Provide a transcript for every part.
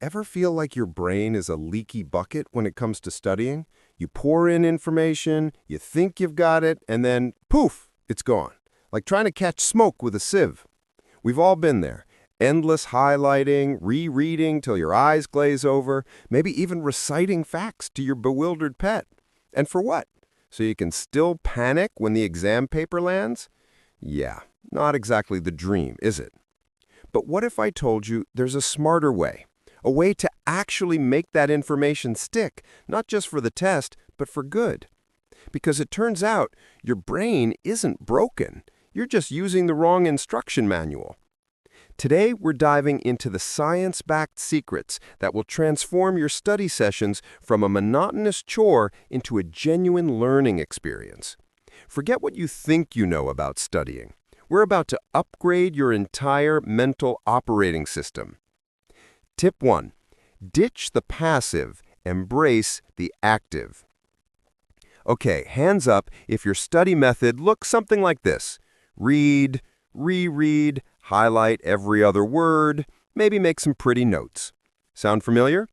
Ever feel like your brain is a leaky bucket when it comes to studying? You pour in information, you think you've got it, and then poof, it's gone. Like trying to catch smoke with a sieve. We've all been there. Endless highlighting, rereading till your eyes glaze over, maybe even reciting facts to your bewildered pet. And for what? So you can still panic when the exam paper lands? Yeah, not exactly the dream, is it? But what if I told you there's a smarter way? A way to actually make that information stick, not just for the test, but for good. Because it turns out your brain isn't broken. You're just using the wrong instruction manual. Today, we're diving into the science-backed secrets that will transform your study sessions from a monotonous chore into a genuine learning experience. Forget what you think you know about studying. We're about to upgrade your entire mental operating system. Tip 1. Ditch the passive, embrace the active. Okay, hands up if your study method looks something like this. Read, reread, highlight every other word, maybe make some pretty notes. Sound familiar?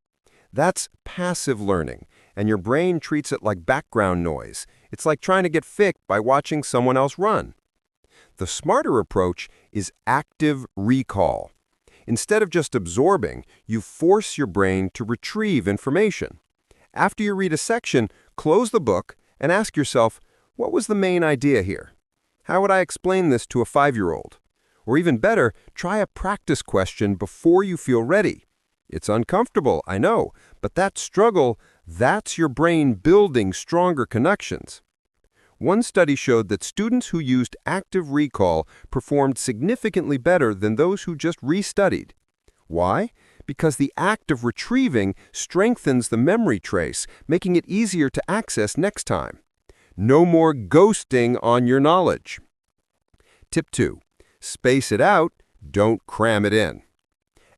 That's passive learning, and your brain treats it like background noise. It's like trying to get fit by watching someone else run. The smarter approach is active recall. Instead of just absorbing, you force your brain to retrieve information. After you read a section, close the book and ask yourself, what was the main idea here? How would I explain this to a 5-year-old? Or even better, try a practice question before you feel ready. It's uncomfortable, I know, but that struggle, that's your brain building stronger connections. One study showed that students who used active recall performed significantly better than those who just restudied. Why? Because the act of retrieving strengthens the memory trace, making it easier to access next time. No more ghosting on your knowledge. Tip 2. Space it out, don't cram it in.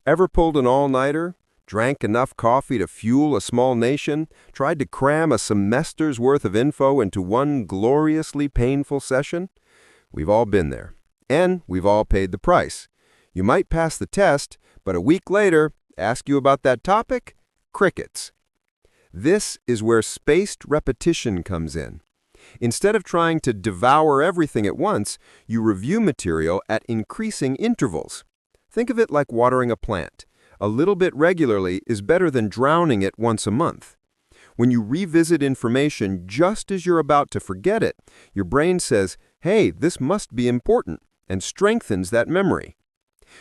Ever pulled an all-nighter? Drank enough coffee to fuel a small nation? Tried to cram a semester's worth of info into one gloriously painful session? We've all been there. And we've all paid the price. You might pass the test, but a week later, ask you about that topic? Crickets. This is where spaced repetition comes in. Instead of trying to devour everything at once, you review material at increasing intervals. Think of it like watering a plant. A little bit regularly is better than drowning it once a month. When you revisit information just as you're about to forget it, your brain says, hey, this must be important, and strengthens that memory.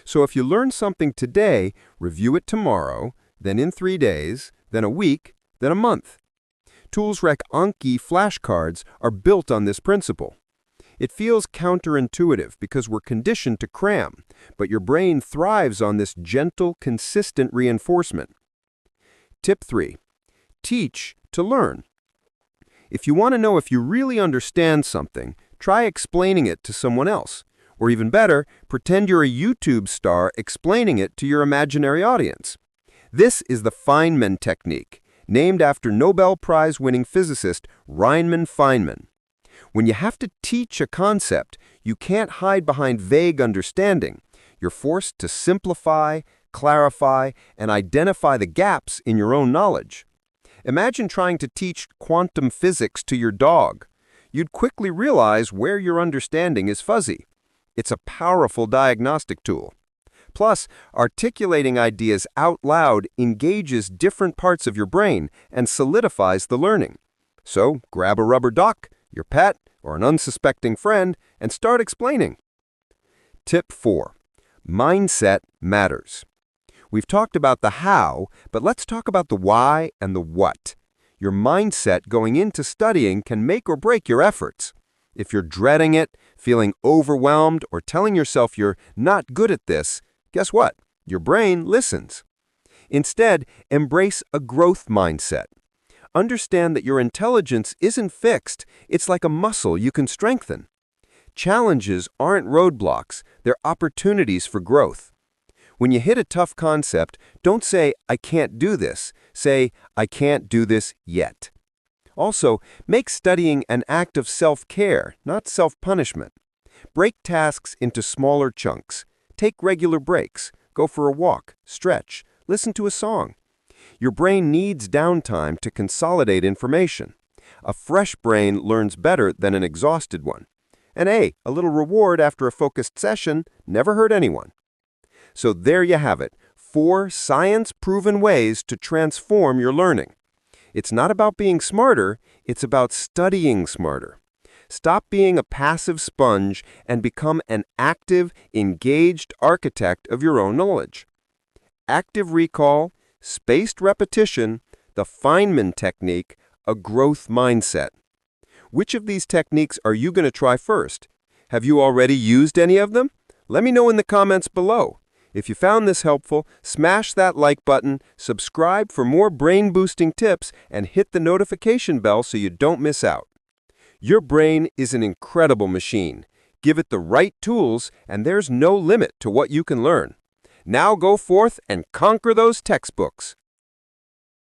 So if you learn something today, review it tomorrow, then in 3 days, then a week, then a month. Tools like Anki flashcards are built on this principle. It feels counterintuitive because we're conditioned to cram, but your brain thrives on this gentle, consistent reinforcement. Tip 3. Teach to learn. If you want to know if you really understand something, try explaining it to someone else. Or even better, pretend you're a YouTube star explaining it to your imaginary audience. This is the Feynman Technique, named after Nobel Prize-winning physicist Feynman. When you have to teach a concept, you can't hide behind vague understanding. You're forced to simplify, clarify, and identify the gaps in your own knowledge. Imagine trying to teach quantum physics to your dog. You'd quickly realize where your understanding is fuzzy. It's a powerful diagnostic tool. Plus, articulating ideas out loud engages different parts of your brain and solidifies the learning. So, grab a rubber duck, your pet, or an unsuspecting friend, and start explaining. Tip 4. Mindset matters. We've talked about the how, but let's talk about the why and the what. Your mindset going into studying can make or break your efforts. If you're dreading it, feeling overwhelmed, or telling yourself you're not good at this, guess what? Your brain listens. Instead, embrace a growth mindset. Understand that your intelligence isn't fixed. It's like a muscle you can strengthen. Challenges aren't roadblocks. They're opportunities for growth. When you hit a tough concept, don't say, I can't do this. Say, I can't do this yet. Also, make studying an act of self-care, not self-punishment. Break tasks into smaller chunks. Take regular breaks. Go for a walk, stretch, listen to a song. Your brain needs downtime to consolidate information. A fresh brain learns better than an exhausted one. And a little reward after a focused session never hurt anyone. So there you have it, 4 science-proven ways to transform your learning. It's not about being smarter, it's about studying smarter. Stop being a passive sponge and become an active, engaged architect of your own knowledge. Active recall, spaced repetition, the Feynman Technique, a growth mindset. Which of these techniques are you going to try first? Have you already used any of them? Let me know in the comments below. If you found this helpful, smash that like button, subscribe for more brain-boosting tips, and hit the notification bell so you don't miss out. Your brain is an incredible machine. Give it the right tools, and there's no limit to what you can learn. Now go forth and conquer those textbooks.